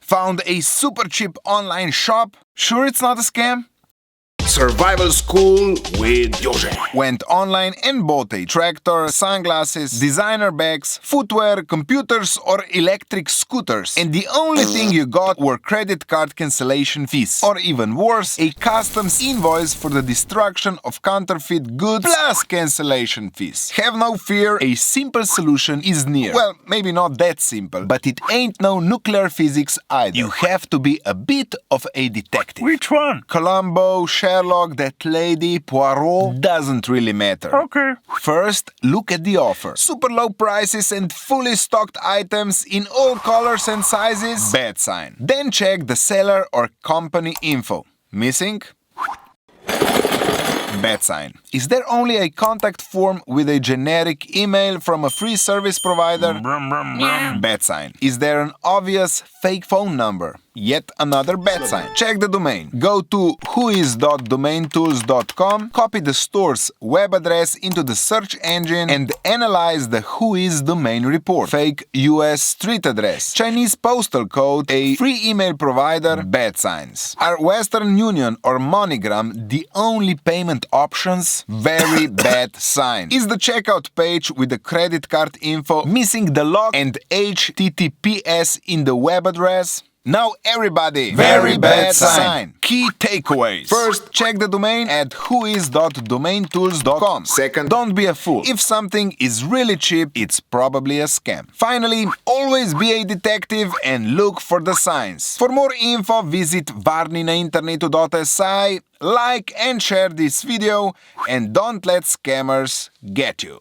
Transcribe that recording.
Found a super cheap online shop? Sure it's not a scam? Survival School with Jože. Went online and bought a tractor, sunglasses, designer bags, footwear, computers or electric scooters. And the only thing you got were credit card cancellation fees. Or even worse, a customs invoice for the destruction of counterfeit goods plus cancellation fees. Have no fear, a simple solution is near. Well, maybe not that simple, but it ain't no nuclear physics either. You have to be a bit of a detective. Which one? Columbo, Sherlock, that lady, Poirot, doesn't really matter. Okay. First, look at the offer. Super low prices and fully stocked items in all colors and sizes? Bad sign. Then check the seller or company info. Missing? Bad sign. Is there only a contact form with a generic email from a free service provider? Bad sign. Is there an obvious fake phone number? Yet another bad sign. Check the domain. Go to whois.domaintools.com, copy the store's web address into the search engine and analyze the Whois domain report. Fake US street address. Chinese postal code, a free email provider, bad signs. Are Western Union or MoneyGram the only payment options? Very bad sign. Is the checkout page with the credit card info missing the log and HTTPS in the web address? Now everybody, very bad sign. Key takeaways. First, check the domain at whois.domaintools.com. Second, don't be a fool. If something is really cheap, it's probably a scam. Finally, always be a detective and look for the signs. For more info, visit varninainternetu.si, like and share this video, and don't let scammers get you.